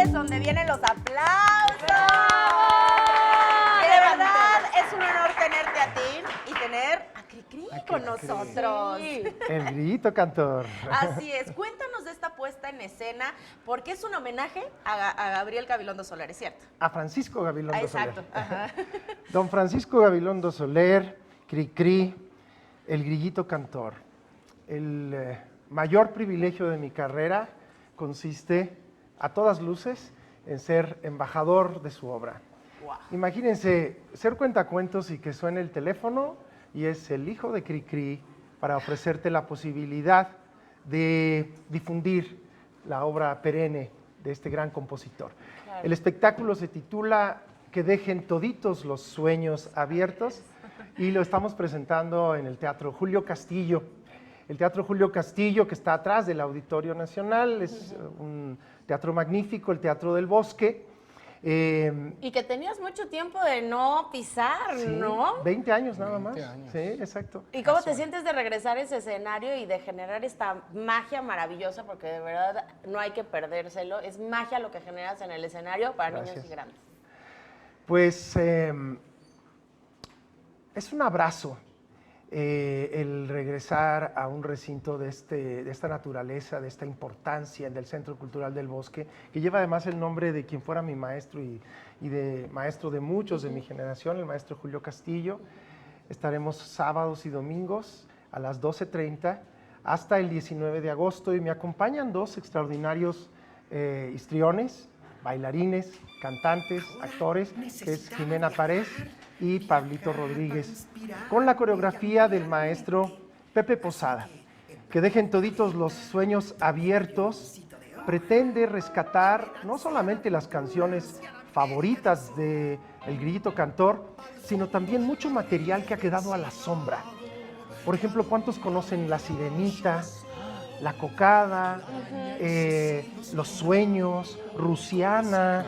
es donde vienen los aplausos. De verdad, es un honor tenerte a ti y tener a Cricri con nosotros. El grillito cantor. Así es. Cuéntanos de esta puesta en escena, porque es un homenaje a Gabriel Gabilondo Soler, ¿es cierto? A Francisco Gabilondo Soler. Exacto. Ajá. Don Francisco Gabilondo Soler, Cricri, el grillito cantor. El mayor privilegio de mi carrera consiste, a todas luces, en ser embajador de su obra. Wow. Imagínense ser cuentacuentos y que suene el teléfono y es el hijo de Cricri para ofrecerte la posibilidad de difundir la obra perenne de este gran compositor. Claro. El espectáculo se titula Que dejen toditos los sueños abiertos y lo estamos presentando en el Teatro Julio Castillo. El Teatro Julio Castillo, que está atrás del Auditorio Nacional, es un teatro magnífico, el Teatro del Bosque. Y que tenías mucho tiempo de no pisar, Sí, ¿no? 20 años nada más. 20 años. Sí, exacto. ¿Y cómo te sientes de regresar a ese escenario y de generar esta magia maravillosa? Porque de verdad no hay que perdérselo. Es magia lo que generas en el escenario para niños Gracias. y grandes. Pues es un abrazo el regresar a un recinto de esta naturaleza, de esta importancia del Centro Cultural del Bosque, que lleva además el nombre de quien fuera mi maestro y de maestro de muchos de mi generación, el maestro Julio Castillo. Estaremos sábados y domingos a las 12:30 hasta el 19 de agosto y me acompañan dos extraordinarios histriones, bailarines, cantantes, actores, que es Jimena Párez y Pablito Rodríguez, con la coreografía del maestro Pepe Posada. Que dejen toditos los sueños abiertos, pretende rescatar no solamente las canciones favoritas de El Grillito Cantor, sino también mucho material que ha quedado a la sombra. Por ejemplo, ¿cuántos conocen La Sirenita, La Cocada, Los Sueños, Rusiana?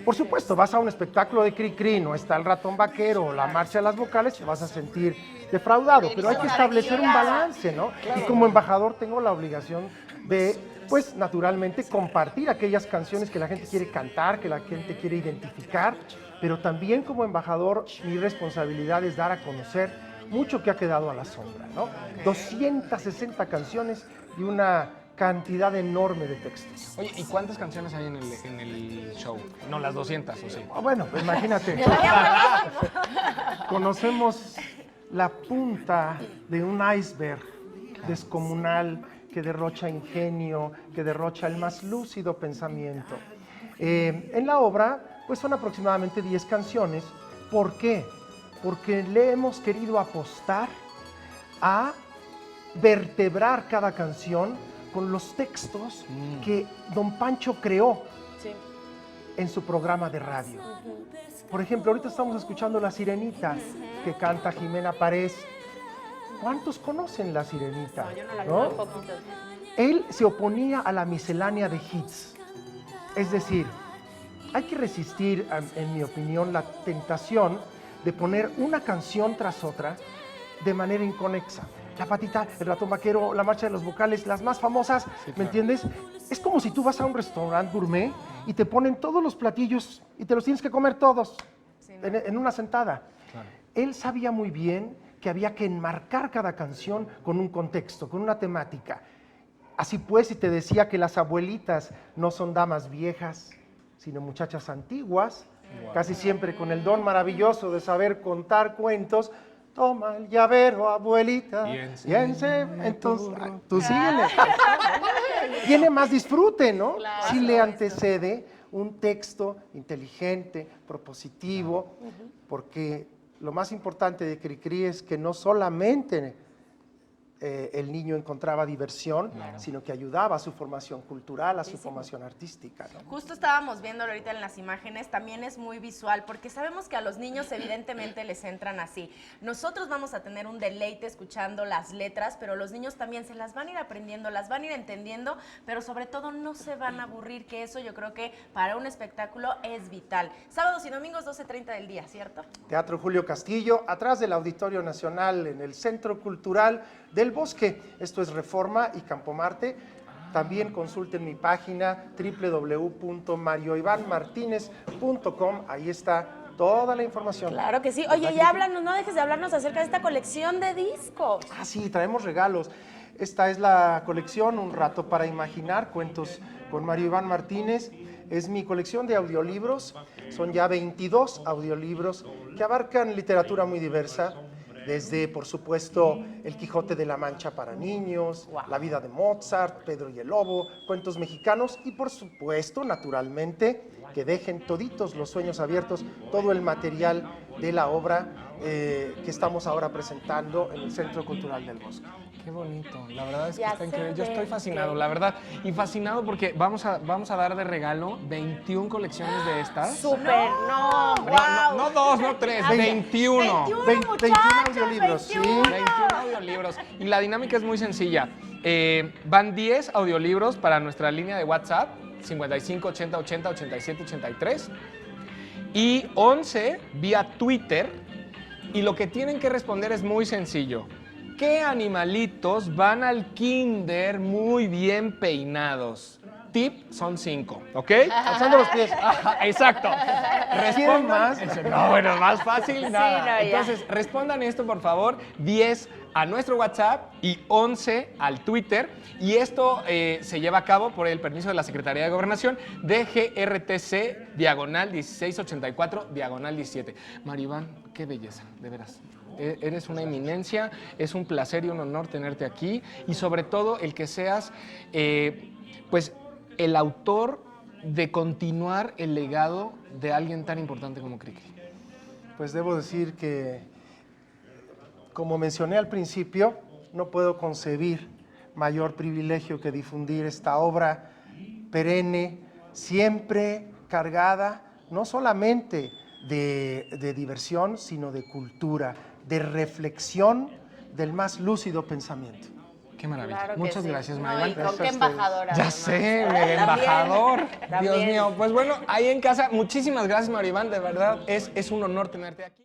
Por supuesto, vas a un espectáculo de Cricri, no está el ratón vaquero o la marcha de las vocales, te vas a sentir defraudado, pero hay que establecer un balance, ¿no? Y como embajador tengo la obligación de, pues, naturalmente, compartir aquellas canciones que la gente quiere cantar, que la gente quiere identificar, pero también como embajador mi responsabilidad es dar a conocer mucho que ha quedado a la sombra, ¿no? 260 canciones y una cantidad enorme de textos. Oye, ¿y cuántas canciones hay en el show? No, las 200, ¿o sí? Bueno, pues imagínate. Conocemos la punta de un iceberg descomunal que derrocha ingenio, que derrocha el más lúcido pensamiento. En la obra, pues son aproximadamente 10 canciones. ¿Por qué? Porque le hemos querido apostar a vertebrar cada canción con los textos que don Pancho creó en su programa de radio. Por ejemplo, ahorita estamos escuchando La Sirenita, que canta Jimena Párez. ¿Cuántos conocen La Sirenita? No, yo no la ¿No? conozco, poquitos. Él se oponía a la miscelánea de hits. Es decir, hay que resistir, en mi opinión, la tentación de poner una canción tras otra de manera inconexa. La Patita, El Ratón Vaquero, La Marcha de los Vocales, las más famosas, ¿me entiendes? Es como si tú vas a un restaurante gourmet y te ponen todos los platillos y te los tienes que comer todos en una sentada. Claro. Él sabía muy bien que había que enmarcar cada canción con un contexto, con una temática. Así pues, si te decía que las abuelitas no son damas viejas, sino muchachas antiguas, casi siempre con el don maravilloso de saber contar cuentos. Toma el llavero, abuelita, y entonces, tú síguele. Tiene más disfrute, ¿no? Claro, Si le antecede un texto inteligente, propositivo, porque lo más importante de Cricri es que no solamente el niño encontraba diversión, sino que ayudaba a su formación cultural, a su formación artística, ¿no? Justo estábamos viéndolo ahorita en las imágenes, también es muy visual, porque sabemos que a los niños evidentemente les entran así. Nosotros vamos a tener un deleite escuchando las letras, pero los niños también se las van a ir aprendiendo, las van a ir entendiendo, pero sobre todo no se van a aburrir, que eso yo creo que para un espectáculo es vital. Sábados y domingos 12:30 del día, ¿cierto? Teatro Julio Castillo, atrás del Auditorio Nacional, en el Centro Cultural del Bosque. Esto es Reforma y Campo Marte. También consulten mi página www.marioivanmartinez.com. Ahí está toda la información. Claro que sí. Oye, y háblanos, no dejes de hablarnos acerca de esta colección de discos. Ah, sí, traemos regalos. Esta es la colección Un Rato para Imaginar, cuentos con Mario Iván Martínez. Es mi colección de audiolibros. Son ya 22 audiolibros que abarcan literatura muy diversa, desde, por supuesto, El Quijote de la Mancha para niños, La vida de Mozart, Pedro y el Lobo, cuentos mexicanos y, por supuesto, naturalmente, que dejen toditos los sueños abiertos, todo el material de la obra que estamos ahora presentando en el Centro Cultural del Bosque. Qué bonito, la verdad es que Ya está increíble. Yo se estoy ve fascinado, que- la verdad. Y fascinado porque vamos a dar de regalo 21 colecciones de estas. Súper, no, hombre. No dos, no tres, 21. 21 audiolibros, sí. 21 audiolibros. Y la dinámica es muy sencilla. Van 10 audiolibros para nuestra línea de WhatsApp, 55 80 80 87 83. Y 11 vía Twitter. Y lo que tienen que responder es muy sencillo. ¿Qué animalitos van al kinder muy bien peinados? Tip son 5, ¿ok? Alzando los pies. Ajá, exacto. ¿Quieren más? No, bueno, más fácil, nada. no, ya. Entonces, respondan esto, por favor. 10 a nuestro WhatsApp y 11 al Twitter. Y esto se lleva a cabo por el permiso de la Secretaría de Gobernación de GRTC, diagonal 1684, diagonal 17. Maribán, qué belleza, de veras. Eres una eminencia, es un placer y un honor tenerte aquí. Y sobre todo, el que seas, pues, el autor de continuar el legado de alguien tan importante como Cricri. Pues debo decir que, como mencioné al principio, no puedo concebir mayor privilegio que difundir esta obra perenne, siempre cargada no solamente de diversión, sino de cultura, de reflexión del más lúcido pensamiento. Qué maravilla. Claro que Muchas sí. gracias, No, Maribán. y con Gracias qué a ustedes. embajadora. Ya además. sé, el También, embajador. Dios también. mío. Pues bueno, ahí en casa, muchísimas gracias, Maribán. De verdad, es un honor tenerte aquí.